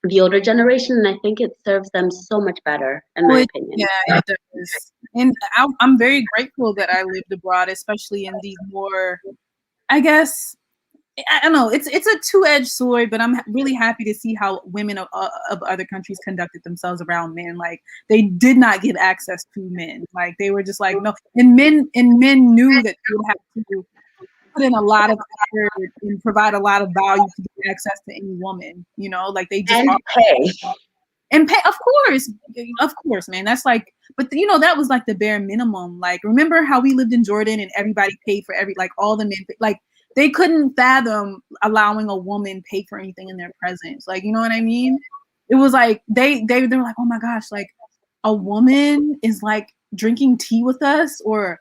the older generation, and I think it serves them so much better, in my opinion. Yeah, it does. And I'm very grateful that I lived abroad, especially in these more, I guess, I don't know. It's a two-edged sword, but I'm really happy to see how women of other countries conducted themselves around men. Like they did not give access to men. Like they were just like no. And men knew that they would have to put in a lot of effort and provide a lot of value to get access to any woman. You know, like they just And pay. and pay. Of course, man. That's like, but you know, that was like the bare minimum. Like, remember how we lived in Jordan and everybody paid for like all the men, like they couldn't fathom allowing a woman pay for anything in their presence. Like, you know what I mean? It was like they were like, oh my gosh, like a woman is like drinking tea with us or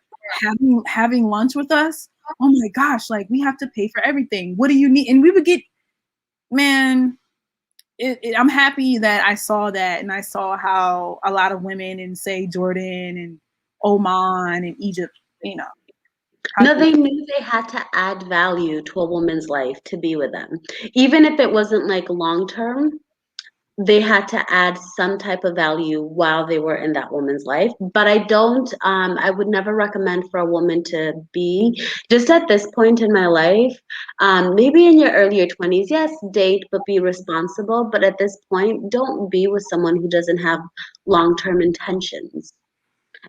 having lunch with us. Oh my gosh, like we have to pay for everything. What do you need? And we would get, man. I'm happy that I saw that, and I saw how a lot of women in, say, Jordan and Oman and Egypt, you know. No, they knew they had to add value to a woman's life to be with them. Even if it wasn't like long term, they had to add some type of value while they were in that woman's life. But I would never recommend for a woman to be just at this point in my life, maybe in your earlier 20s, yes, date, but be responsible. But at this point, don't be with someone who doesn't have long-term intentions.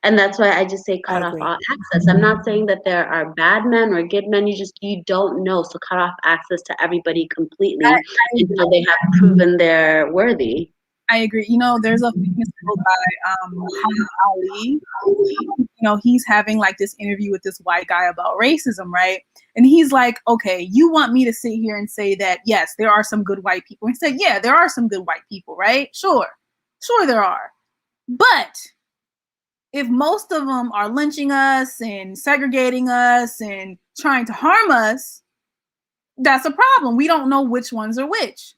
And that's why I just say I cut off agree. all access. I'm not saying that there are bad men or good men. You don't know. So cut off access to everybody completely until they have proven they're worthy. I agree. You know, there's a famous quote by Muhammad Ali. You know, he's having like this interview with this white guy about racism, right? And he's like, okay, you want me to sit here and say that, yes, there are some good white people. And he said, yeah, there are some good white people, right? Sure there are. But if most of them are lynching us and segregating us and trying to harm us, that's a problem. We don't know which ones are which.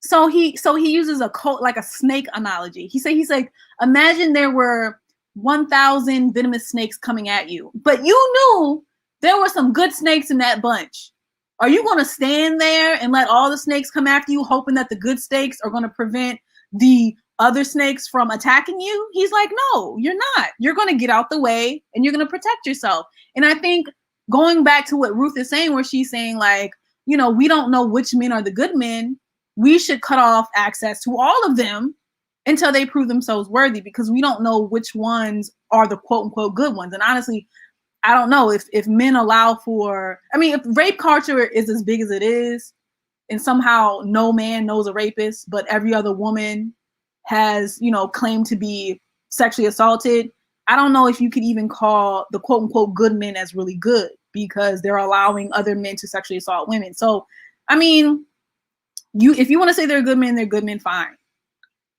So he uses like a snake analogy. He's like, imagine there were 1,000 venomous snakes coming at you, but you knew there were some good snakes in that bunch. Are you going to stand there and let all the snakes come after you, hoping that the good snakes are going to prevent the other snakes from attacking you? He's like, no, you're not. You're going to get out the way and you're going to protect yourself. And I think going back to what Ruth is saying, where she's saying like, you know, we don't know which men are the good men. We should cut off access to all of them until they prove themselves worthy, because we don't know which ones are the quote unquote good ones. And honestly, I don't know if men allow for, I mean, if rape culture is as big as it is, and somehow no man knows a rapist, but every other woman has, you know, claimed to be sexually assaulted, I don't know if you could even call the quote unquote good men as really good, because they're allowing other men to sexually assault women. So, I mean, if you want to say they're good men, fine.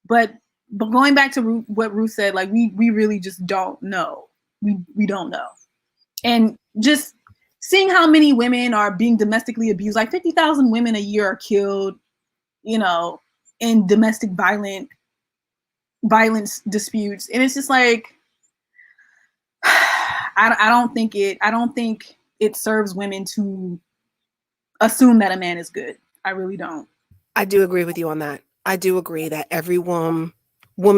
But going back to what Ruth said, like we really just don't know. We don't know. And just seeing how many women are being domestically abused, like 50,000 women a year are killed, you know, in domestic violence disputes. And it's just like, I don't think it serves women to assume that a man is good. I really don't. I do agree with you on that. I do agree that every woman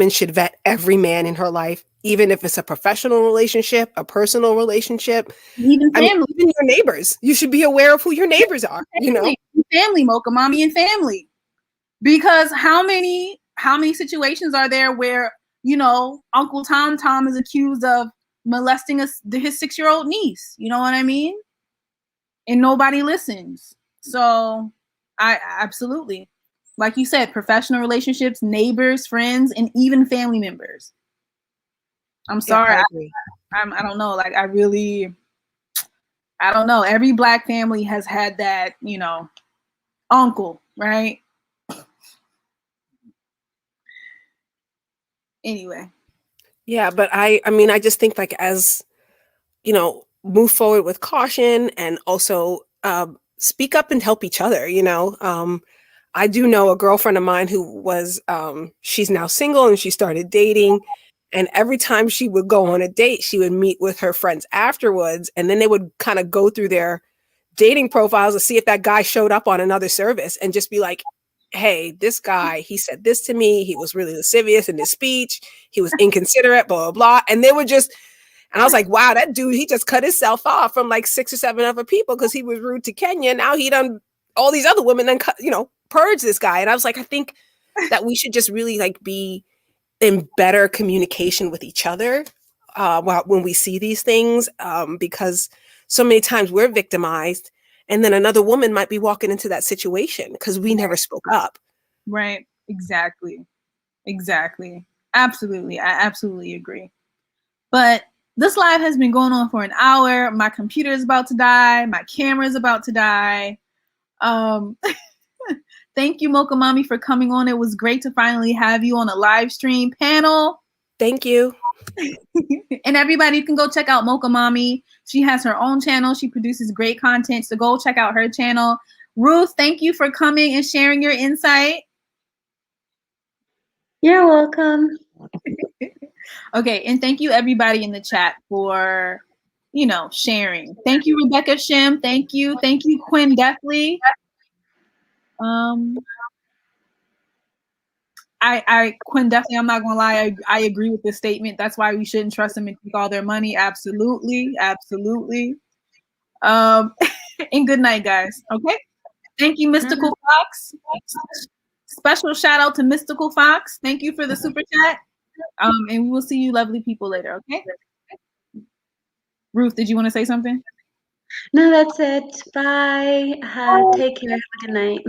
should vet every man in her life, even if it's a professional relationship, a personal relationship, Even family. I mean, even your neighbors. You should be aware of who your neighbors are. You know, family, Mocha, mommy, and family. Because how many situations are there where, you know, Uncle Tom is accused of molesting his 6-year-old niece? You know what I mean? And nobody listens. So I absolutely, like you said, professional relationships, neighbors, friends, and even family members. I'm sorry. Yeah, I don't know. Like, I don't know. Every Black family has had that, you know, uncle, right? Anyway. Yeah, but I mean, I just think like as, you know, move forward with caution and also speak up and help each other, you know. I do know a girlfriend of mine who was, she's now single and she started dating. And every time she would go on a date, she would meet with her friends afterwards. And then they would kind of go through their dating profiles to see if that guy showed up on another service and just be like, hey, this guy, he said this to me. He was really lascivious in his speech. He was inconsiderate, blah, blah, blah. And they were just, and I was like, wow, that dude, he just cut himself off from like 6 or 7 other people because he was rude to Kenya. Now he done all these other women then cut, you know, purge this guy. And I was like, I think that we should just really like be in better communication with each other when we see these things, because so many times we're victimized and then another woman might be walking into that situation because we never spoke up. Right. Exactly. Absolutely. I absolutely agree. But this live has been going on for an hour. My computer is about to die. My camera is about to die. Thank you, Mocha Mommy, for coming on. It was great to finally have you on a live stream panel. Thank you. And everybody, you can go check out Mocha Mommy. She has her own channel. She produces great content. So go check out her channel. Ruth, thank you for coming and sharing your insight. You're welcome. Okay, and thank you everybody in the chat for, you know, sharing. Thank you, Rebecca Shim. Thank you, Quinn Deathley. Quinn Deathley, I'm not gonna lie, I agree with this statement. That's why we shouldn't trust them and take all their money. Absolutely. And good night, guys. Okay. Thank you, Mystical Fox. Special shout out to Mystical Fox. Thank you for the super chat. And we will see you lovely people later, okay? Ruth, did you want to say something? No, that's it. Bye. Take care. Have a good night.